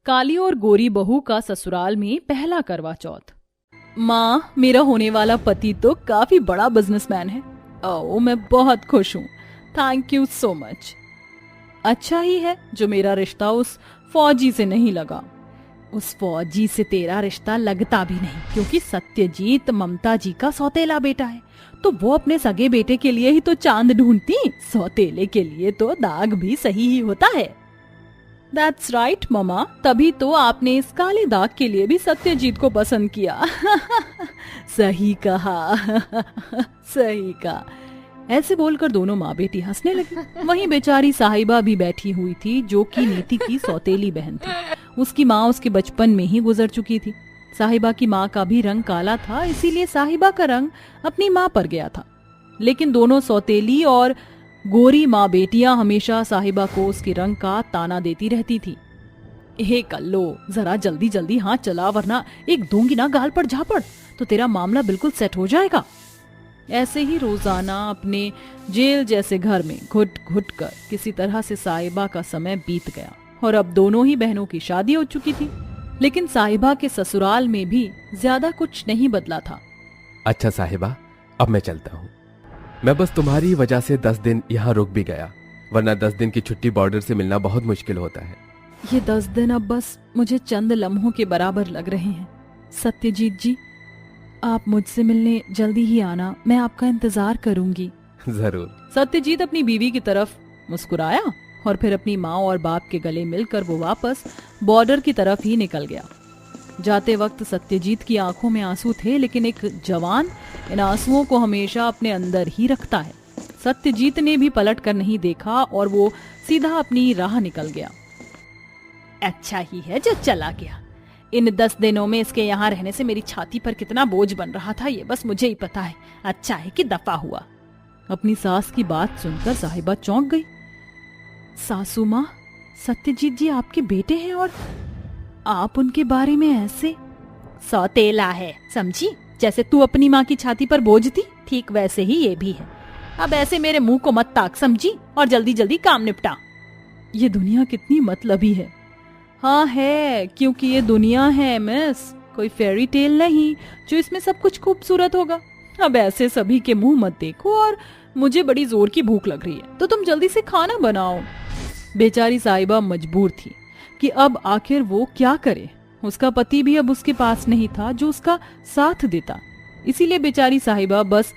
काली और गोरी बहू का ससुराल में पहला करवा चौथ। माँ, मेरा होने वाला पति तो काफी बड़ा बिजनेसमैन है। ओह, मैं बहुत खुश हूँ। Thank you so much. अच्छा ही है जो मेरा रिश्ता उस फौजी से नहीं लगा। उस फौजी से तेरा रिश्ता लगता भी नहीं, क्योंकि सत्यजीत ममता जी का सौतेला बेटा है। तो वो अपने सगे बेटे के लिए ही तो चांद ढूंढती, सौतेले के लिए तो दाग भी सही ही होता है। That's right, ममा, तभी तो आपने इस काले दाग के लिए भी सत्यजीत को पसंद किया। सही कहा। सही कहा। ऐसे बोलकर दोनों माँ बेटी हंसने लगी। वहीं बेचारी साहिबा भी बैठी हुई थी, जो कि नीति की सौतेली बहन थी। उसकी माँ उसके बचपन में ही गुजर चुकी थी। साहिबा की माँ का भी रंग काला था, इसीलिए साहिबा का रंग अपनी माँ पर गया था। लेकिन दोनों सौतेली और गोरी माँ बेटियां हमेशा साहिबा को उसके रंग का ताना देती रहती थी। हे कल्लो, जरा जल्दी जल्दी हाथ चला, वरना एक दूंगी ना गाल पर झापड़, तो तेरा मामला बिल्कुल सेट हो जाएगा। ऐसे ही रोजाना अपने जेल जैसे घर में घुट घुट कर किसी तरह से साहिबा का समय बीत गया और अब दोनों ही बहनों की शादी हो चुकी थी। लेकिन साहिबा के ससुराल में भी ज्यादा कुछ नहीं बदला था। अच्छा साहिबा, अब मैं चलता हूँ। मैं बस तुम्हारी वजह से 10 दिन यहाँ रुक भी गया, वरना 10 दिन की छुट्टी बॉर्डर से मिलना बहुत मुश्किल होता है। ये 10 दिन अब बस मुझे चंद लम्हों के बराबर लग रहे हैं। सत्यजीत जी, आप मुझसे मिलने जल्दी ही आना, मैं आपका इंतजार करूंगी। जरूर। सत्यजीत अपनी बीवी की तरफ मुस्कुराया और फिर अपनी माँ और बाप के गले मिलकर वो वापस बॉर्डर की तरफ ही निकल गया। जाते वक्त सत्यजीत की आंखों में आंसू थे, लेकिन एक जवान इन आंसुओं को हमेशा अपने अंदर ही रखता है। सत्यजीत ने भी पलट कर नहीं देखा और वो सीधा अपनी राह निकल गया। अच्छा ही है जो चला गया। इन 10 दिनों में इसके यहाँ रहने से मेरी छाती पर कितना बोझ बन रहा था, ये बस मुझे ही पता है। अच्छा है कि दफा हुआ। अपनी सास की बात सुनकर साहिबा चौंक गई। सासू माँ, सत्यजीत जी आपके बेटे हैं और आप उनके बारे में ऐसे? सौतेला है, समझी? जैसे तू अपनी माँ की छाती पर बोझ थी, ठीक वैसे ही ये भी है। अब ऐसे मेरे मुंह को मत ताक, समझी? और जल्दी जल्दी काम निपटा। ये दुनिया कितनी मतलबी है। हाँ है, क्योंकि ये दुनिया है मिस, कोई फेरी टेल नहीं जो इसमें सब कुछ खूबसूरत होगा। अब ऐसे सभी के मुंह मत देखो, और मुझे बड़ी जोर की भूख लग रही है, तो तुम जल्दी से खाना बनाओ। बेचारी साहिबा मजबूर थी कि अब आखिर वो क्या करे। उसका पति भी अब उसके पास नहीं था जो उसका साथ देता। इसीलिए बेचारी साहिबा बस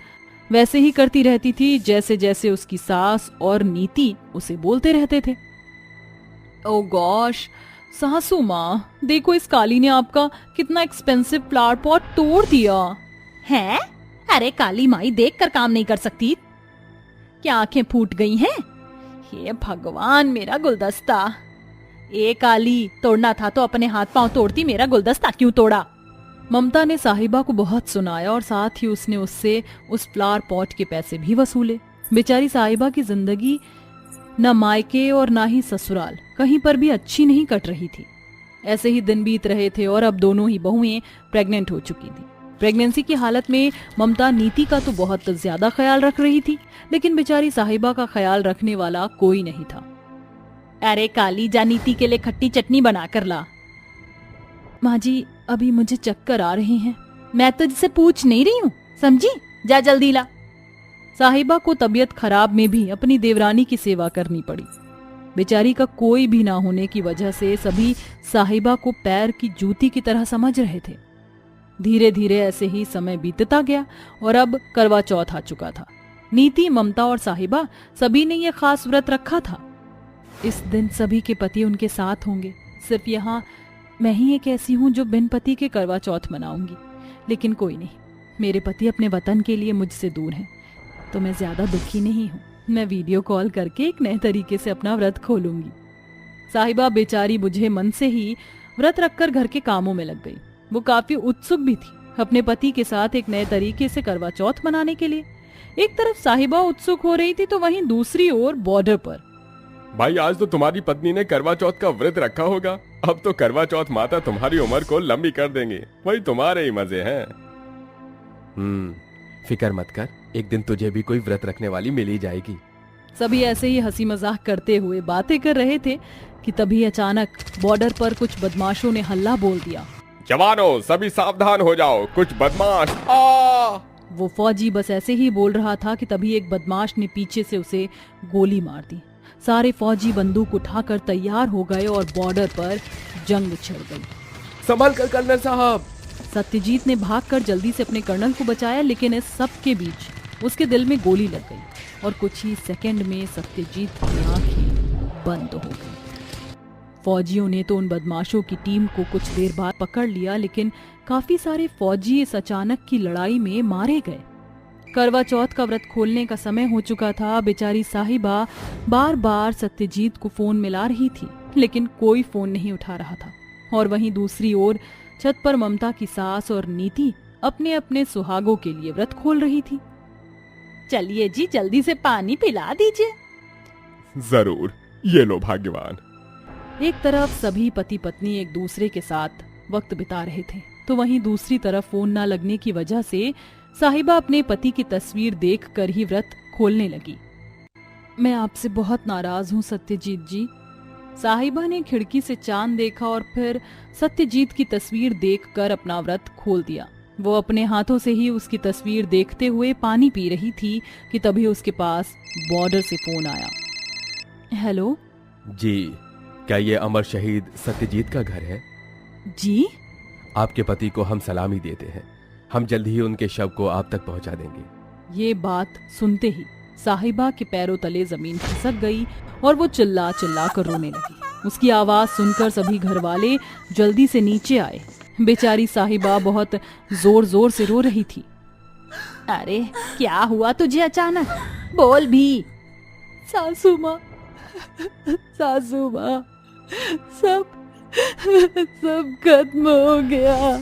वैसे ही करती रहती थी जैसे जैसे उसकी सास और नीति उसे बोलते रहते थे। ओ गॉश, सासू माँ, देखो इस काली ने आपका कितना एक्सपेंसिव फ्लावर पॉट तोड़ दिया है। अरे काली माई, देख कर काम नहीं कर सकती क्या? आंखें फूट गई हैं? हे भगवान, मेरा गुलदस्ता। ए काली, तोड़ना था तो अपने हाथ पांव तोड़ती, मेरा गुलदस्ता क्यों तोड़ा? ममता ने साहिबा को बहुत सुनाया और साथ ही उसने उससे उस फ्लावर पॉट के पैसे भी वसूले। बेचारी साहिबा की जिंदगी न मायके और ना ही ससुराल कहीं पर भी अच्छी नहीं कट रही थी। ऐसे ही दिन बीत रहे थे और अब दोनों ही बहुएं प्रेग्नेंट हो चुकी थी। प्रेगनेंसी की हालत में ममता नीति का तो बहुत ज्यादा ख्याल रख रही थी, लेकिन बेचारी साहिबा का ख्याल रखने वाला कोई नहीं था। अरे काली, जा नीति के लिए खट्टी चटनी बना कर ला। माँ जी, अभी मुझे चक्कर आ रहे हैं। मैं तुझसे पूछ नहीं रही हूँ, समझी? जा जल्दी ला। साहिबा को तबीयत खराब में भी अपनी देवरानी की सेवा करनी पड़ी। बेचारी का कोई भी ना होने की वजह से सभी साहिबा को पैर की जूती की तरह समझ रहे थे। धीरे धीरे ऐसे ही समय बीतता गया और अब करवा चौथ आ चुका था। नीति, ममता और साहिबा सभी ने यह खास व्रत रखा था। इस दिन सभी के पति उनके साथ होंगे। सिर्फ यहाँ मैं ही एक ऐसी हूँ जो बिन पति के करवा चौथ मनाऊंगी। लेकिन कोई नहीं, मेरे पति अपने वतन के लिए मुझसे दूर हैं, तो मैं ज्यादा दुखी नहीं हूँ। मैं वीडियो कॉल करके एक नए तरीके से अपना व्रत खोलूंगी। साहिबा बेचारी बुझे मन से ही व्रत रखकर घर के कामों में लग गई। वो काफी उत्सुक भी थी अपने पति के साथ एक नए तरीके से करवा चौथ मनाने के लिए। एक तरफ साहिबा उत्सुक हो रही थी, तो वहीं दूसरी ओर बॉर्डर पर, भाई आज तो तुम्हारी पत्नी ने करवा चौथ का व्रत रखा होगा। अब तो करवा चौथ माता तुम्हारी उम्र को लंबी कर देंगे, वही तुम्हारे ही मजे हैं। फिक्र मत कर, एक दिन तुझे भी कोई व्रत रखने वाली मिल ही जाएगी। सभी ऐसे ही हंसी मजाक करते हुए बातें कर रहे थे कि तभी अचानक बॉर्डर पर कुछ बदमाशों ने हल्ला बोल दिया। जवानों सभी सावधान हो जाओ, कुछ बदमाश आ! वो फौजी बस ऐसे ही बोल रहा था कि तभी एक बदमाश ने पीछे से उसे गोली मार दी। सारे फौजी बंदूक उठाकर तैयार हो गए और बॉर्डर पर जंग छिड़ गई। संभल कर कर्नल साहब। सत्यजीत ने भागकर जल्दी से अपने कर्नल को बचाया, लेकिन इस सब के बीच उसके दिल में गोली लग गई और कुछ ही सेकंड में सत्यजीत की आंखें बंद हो गई। फौजियों ने तो उन बदमाशों की टीम को कुछ देर बाद पकड़ लिया, लेकिन काफी सारे फौजी इस अचानक की लड़ाई में मारे गए। करवा चौथ का व्रत खोलने का समय हो चुका था। बेचारी साहिबा बार बार सत्यजीत को फोन मिला रही थी, लेकिन कोई फोन नहीं उठा रहा था। और वहीं दूसरी ओर छत पर ममता की सास और नीति अपने अपने सुहागों के लिए व्रत खोल रही थी। चलिए जी, जल्दी से पानी पिला दीजिए। जरूर, ये लो भाग्यवान। एक तरफ सभी पति पत्नी एक दूसरे के साथ वक्त बिता रहे थे, तो वहीं दूसरी तरफ फोन न लगने की वजह से साहिबा अपने पति की तस्वीर देखकर ही व्रत खोलने लगी। मैं आपसे बहुत नाराज हूँ सत्यजीत जी। साहिबा ने खिड़की से चांद देखा और फिर सत्यजीत की तस्वीर देखकर अपना व्रत खोल दिया। वो अपने हाथों से ही उसकी तस्वीर देखते हुए पानी पी रही थी कि तभी उसके पास बॉर्डर से फोन आया। हेलो जी, क्या ये अमर शहीद सत्यजीत का घर है? जी। आपके पति को हम सलामी देते हैं। हम जल्द ही उनके शव को आप तक पहुंचा देंगे। ये बात सुनते ही साहिबा के पैरों तले जमीन खिसक गई और वो चिल्ला चिल्ला कर रोने लगी। उसकी आवाज सुनकर सभी घर वाले जल्दी से नीचे आए। बेचारी साहिबा बहुत जोर जोर से रो रही थी। अरे क्या हुआ तुझे अचानक? बोल भी। सासू माँ, सासू माँ, सब खत्म हो गया।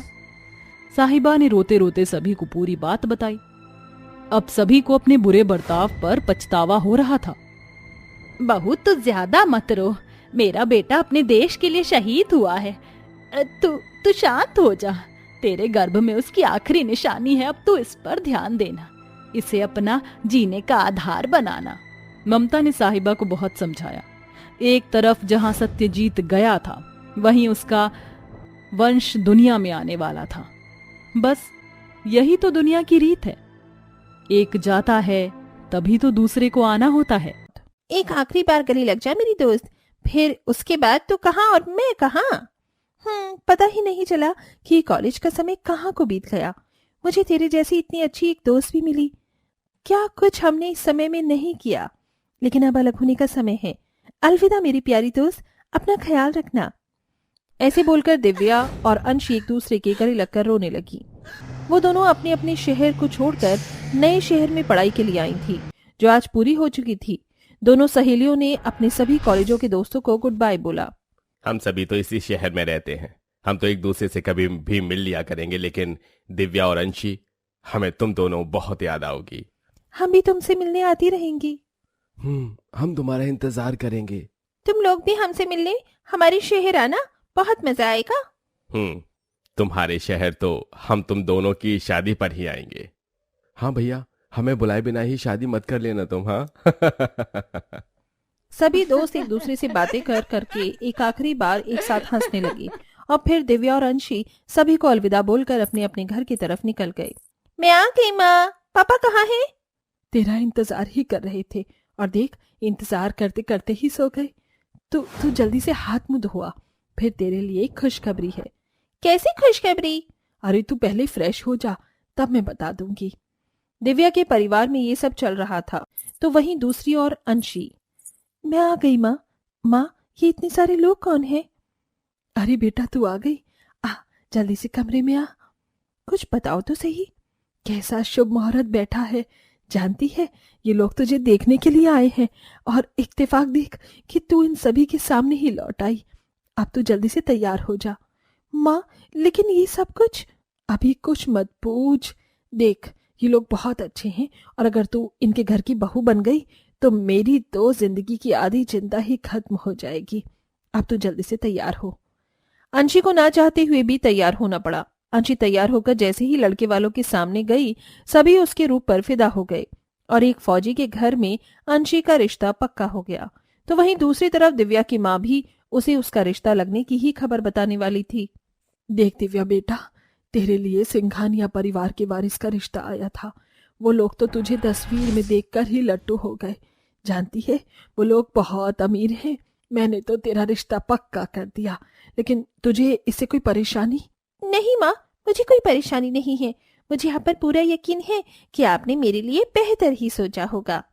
साहिबा ने रोते रोते सभी को पूरी बात बताई। अब सभी को अपने बुरे बर्ताव पर पछतावा हो रहा था। बहुत तो ज्यादा मत रो, मेरा बेटा अपने देश के लिए शहीद हुआ है। तू शांत हो जा। तेरे गर्भ में उसकी आखिरी निशानी है, अब तू इस पर ध्यान देना, इसे अपना जीने का आधार बनाना। ममता ने साहिबा को बहुत समझाया। एक तरफ जहां सत्यजीत गया था, वहीं उसका वंश दुनिया में आने वाला था। बस यही तो दुनिया की रीत है, एक जाता है तभी तो दूसरे को आना होता है। एक आखिरी बार गले लग जा मेरी दोस्त, फिर उसके बाद तू कहाँ और मैं कहाँ। पता ही नहीं चला कि कॉलेज का समय कहाँ को बीत गया। मुझे तेरे जैसी इतनी अच्छी एक दोस्त भी मिली। क्या कुछ हमने इस समय में नहीं किया, लेकिन अब अलग होने का समय है। अलविदा मेरी प्यारी दोस्त, अपना ख्याल रखना। ऐसे बोलकर दिव्या और अंशी एक दूसरे के गले लगकर रोने लगी। वो दोनों अपने अपने शहर को छोड़कर नए शहर में पढ़ाई के लिए आई थी, जो आज पूरी हो चुकी थी। दोनों सहेलियों ने अपने सभी कॉलेजों के दोस्तों को गुड बाय बोला। हम सभी तो इसी शहर में रहते हैं, हम तो एक दूसरे से कभी भी मिल लिया करेंगे, लेकिन दिव्या और अंशी, हमें तुम दोनों बहुत याद आओगी। हम भी तुमसे मिलने आती रहेंगी। हम तुम्हारा इंतजार करेंगे। तुम लोग भी हमसे मिलने हमारे शहर आना, बहुत मजा आएगा। तुम्हारे शहर तो हम तुम दोनों की शादी पर ही आएंगे। हाँ भैया, हमें बुलाए बिना ही शादी मत कर लेना तुम। हाँ सभी दोस्त एक दूसरे से बातें कर करके एक आखिरी बार एक साथ हंसने लगे और फिर दिव्या और अंशी सभी को अलविदा बोलकर अपने अपने घर की तरफ निकल गए। मैं आ गई माँ, पापा कहाँ हैं? तेरा इंतजार ही कर रहे थे और देख, इंतजार करते करते ही सो गए। तू जल्दी से हाथ मुंह धोआ, फिर तेरे लिए खुशखबरी है। कैसी खुशखबरी? अरे तू पहले फ्रेश हो जा, तब मैं बता दूंगी। दिव्या के परिवार में ये सब चल रहा था, तो वहीं दूसरी ओर अंशी। मैं आ गई माँ। माँ, ये इतने सारे लोग कौन हैं? अरे बेटा तू आ गई, जल्दी से कमरे में आ। कुछ बताओ तो सही, कैसा शुभ मुहूर्त बैठा है। जानती है, ये लोग तुझे देखने के लिए आए हैं और इत्तेफाक देख कि तू इन सभी के सामने ही लौट आई। अब तू जल्दी से तैयार हो जा। माँ, लेकिन ये सब कुछ? अभी कुछ मत पूछ। देख, ये लोग बहुत अच्छे हैं और अगर तू इनके घर की बहू बन गई तो मेरी तो जिंदगी की आधी चिंता ही खत्म हो जाएगी। अब तू जल्दी से तैयार हो। अंशी को ना चाहते हुए भी तैयार होना पड़ा। अंशी तैयार होकर जैसे ही लड़के वालों के सामने गई, सभी उसके रूप पर फिदा हो गए और एक फौजी के घर में अंशी का रिश्ता पक्का हो गया। तो वहीं दूसरी तरफ दिव्या की माँ भी उसे उसका रिश्ता लगने की ही खबर बताने वाली थी। देख दिव्या बेटा, तेरे लिए सिंघानिया परिवार के वारिस का रिश्ता आया था। वो लोग तो तुझे तस्वीर में देखकर ही लट्टू हो गए। जानती है, वो लोग बहुत अमीर हैं। मैंने तो तेरा रिश्ता पक्का कर दिया, लेकिन तुझे इससे कोई परेशानी? नहीं माँ, मुझे कोई परेशानी नहीं है। मुझे यहाँ पर पूरा यकीन है कि आपने मेरे लिए बेहतर ही सोचा होगा।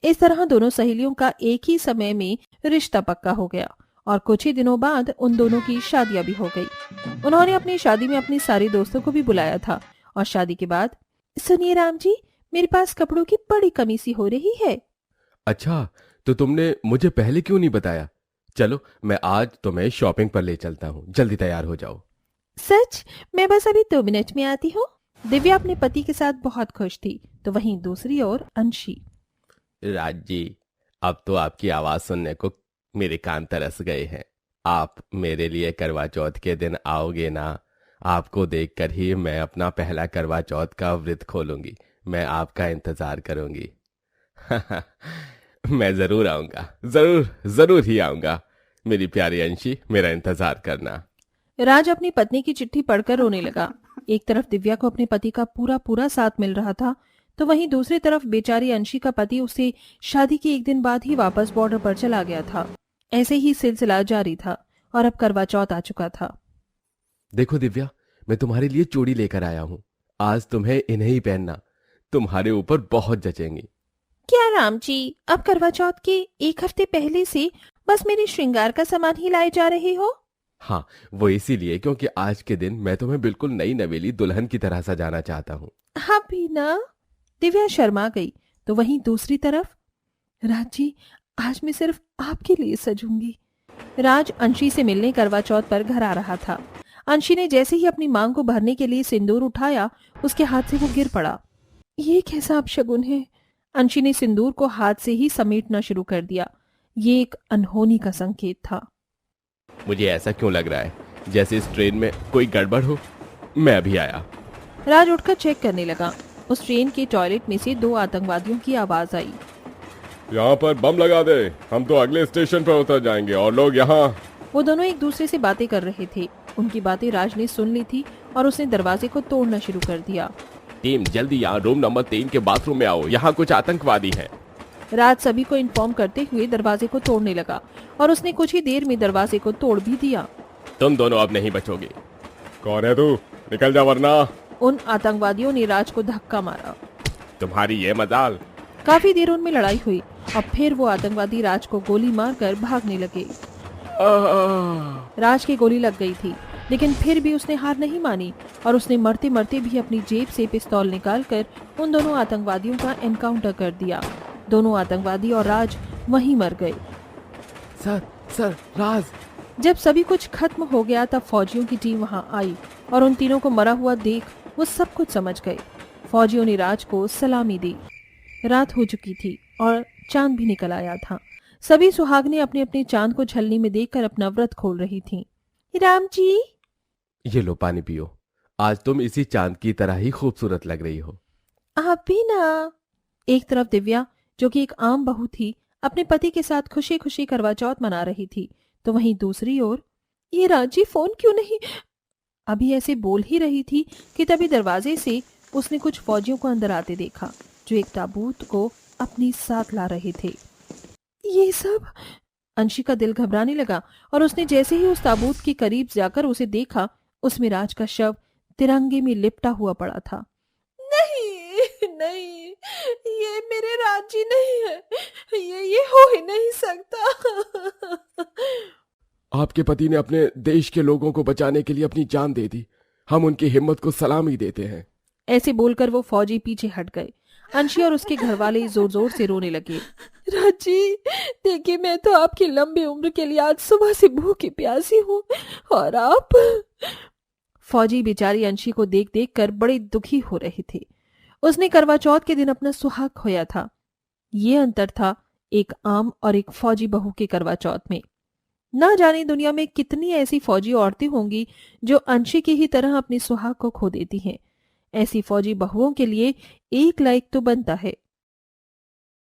इस तरह दोनों सहेलियों का एक ही समय में रिश्ता पक्का हो गया और कुछ ही दिनों बाद उन दोनों की शादियां भी हो गई। उन्होंने अपनी शादी में अपने सारे दोस्तों को भी बुलाया था और शादी के बाद, सुनिए राम जी, मेरे पास कपड़ों की बड़ी कमी सी हो रही है। अच्छा, तो तुमने मुझे पहले क्यों नहीं बताया? चलो, मैं आज तुम्हें शॉपिंग पर ले चलता हूँ, जल्दी तैयार हो जाओ। सच? मैं बस अभी 2 मिनट में आती हूँ। दिव्या अपने पति के साथ बहुत खुश थी। तो वहीं दूसरी ओर अंशी। राज जी, अब तो आपकी आवाज सुनने को मेरे कान तरस गए हैं। आप मेरे लिए करवा चौथ के दिन आओगे ना? आपको देखकर ही मैं अपना पहला करवा चौथ का व्रत खोलूंगी। मैं आपका इंतजार करूंगी। मैं जरूर आऊंगा, जरूर जरूर ही आऊंगा। मेरी प्यारी अंशी, मेरा इंतजार करना। राज अपनी पत्नी की चिट्ठी पढ़कर रोने लगा। एक तरफ दिव्या को अपने पति का पूरा पूरा साथ मिल रहा था, तो वहीं दूसरी तरफ बेचारी अंशी का पति उसे शादी के एक दिन बाद ही वापस बॉर्डर पर चला गया था। ऐसे ही सिलसिला जारी था और अब करवा चौथ आ चुका था। देखो दिव्या, मैं तुम्हारे लिए चूड़ी लेकर आया हूँ। आज तुम्हें इन्हें ही पहनना, तुम्हारे ऊपर बहुत जचेंगी। क्या राम जी, अब करवा चौथ के 1 हफ्ते पहले से बस मेरे श्रृंगार का सामान ही लाए जा रहे हो? हाँ, वो इसीलिए क्योंकि आज के दिन मैं तुम्हें बिल्कुल नई नवेली दुल्हन की तरह सजाना चाहता हूँ। हाँ भी ना। दिव्या शर्मा गई। तो वहीं दूसरी तरफ, राज जी, आज मैं सिर्फ आपके लिए सजूंगी। राज अंशी से मिलने करवा चौथ पर घर आ रहा था। अंशी ने जैसे ही अपनी मांग को भरने के लिए सिंदूर उठाया, उसके हाथ से वो गिर पड़ा। ये कैसा अपशगुन है? अंशी ने सिंदूर को हाथ से ही समेटना शुरू कर दिया। ये एक अनहोनी का संकेत था। मुझे ऐसा क्यों लग रहा है जैसे इस ट्रेन में कोई गड़बड़ हो? मैं अभी आया। राज उठकर चेक करने लगा। उस ट्रेन के टॉयलेट में से 2 आतंकवादियों की आवाज आई। यहाँ पर बम लगा दे, हम तो अगले स्टेशन पर उतर जाएंगे और लोग यहाँ। वो दोनों एक दूसरे से बातें कर रहे थे। उनकी बातें राज ने सुन ली थी और उसने दरवाजे को तोड़ना शुरू कर दिया। टीम, जल्दी यहाँ रूम नंबर 3 के बाथरूम में आओ, यहाँ कुछ आतंकवादी हैं। राज सभी को इन्फॉर्म करते हुए दरवाजे को तोड़ने लगा और उसने कुछ ही देर में दरवाजे को तोड़ भी दिया। तुम दोनों अब नहीं बचोगे। कौन है तू? निकल जा वरना। उन आतंकवादियों ने राज को धक्का मारा। तुम्हारी ये मजाल। काफी देर उनमें लड़ाई हुई और फिर वो आतंकवादी राज को गोली मारकर भागने लगे। राज की गोली लग गई थी, लेकिन फिर भी उसने हार नहीं मानी और उसने मरते मरते भी अपनी जेब से पिस्तौल निकालकर उन दोनों आतंकवादियों का एनकाउंटर कर दिया। दोनों आतंकवादी और राज वहीं मर गए। सर, राज। जब सभी कुछ खत्म हो गया तब फौजियों की टीम वहां आई और उन तीनों को मरा हुआ देख वो सब कुछ समझ गए। फौजियों ने राज को सलामी दी। रात हो चुकी थी और चांद भी निकल आया था। सभी सुहागनें अपने अपने चांद को छलनी में देखकर अपना व्रत खोल रही थीं। राम जी, ये लो पानी पियो। आज तुम इसी चांद की तरह ही खूबसूरत लग रही हो। आप भी ना। एक तरफ दिव्या, जो कि एक आम बहू थी, अपने पति के साथ खुशी खुशी करवा चौथ मना रही थी, तो वहीं दूसरी ओर, ये राजी फोन क्यों नहीं? अभी ऐसे बोल ही रही थी कि तभी दरवाजे से उसने कुछ फौजियों को अंदर आते देखा, जो एक ताबूत को अपनी साथ ला रहे थे। ये सब? अंशी का दिल घबराने लगा और उसने जैसे ही उस ताबूत के करीब जाकर उसे देखा, उसमें राज का शव तिरंगे में लिपटा हुआ पड़ा था। नहीं नहीं, ये मेरे राजी नहीं है। ये हो ही नहीं सकता। आपके पति ने अपने देश के लोगों को बचाने के लिए अपनी जान दे दी। हम उनकी हिम्मत को सलामी देते हैं। ऐसे बोलकर वो फौजी पीछे हट गए। अंशी और उसके घर वाले जोर जोर से रोने लगे। राजी, देखिए, मैं तो आपकी लंबी उम्र के लिए आज सुबह से भूखी प्यासी हूँ और आप। फौजी बेचारी अंशी को देख देख कर बड़े दुखी हो रहे थे। उसने करवा चौथ के दिन अपना सुहाग खोया था। ये अंतर था एक आम और एक फौजी बहू के करवा चौथ में। ना जाने दुनिया में कितनी ऐसी फौजी औरतें होंगी जो अंशी की ही तरह अपने सुहाग को खो देती हैं। ऐसी फौजी बहुओं के लिए एक लाइक तो बनता है।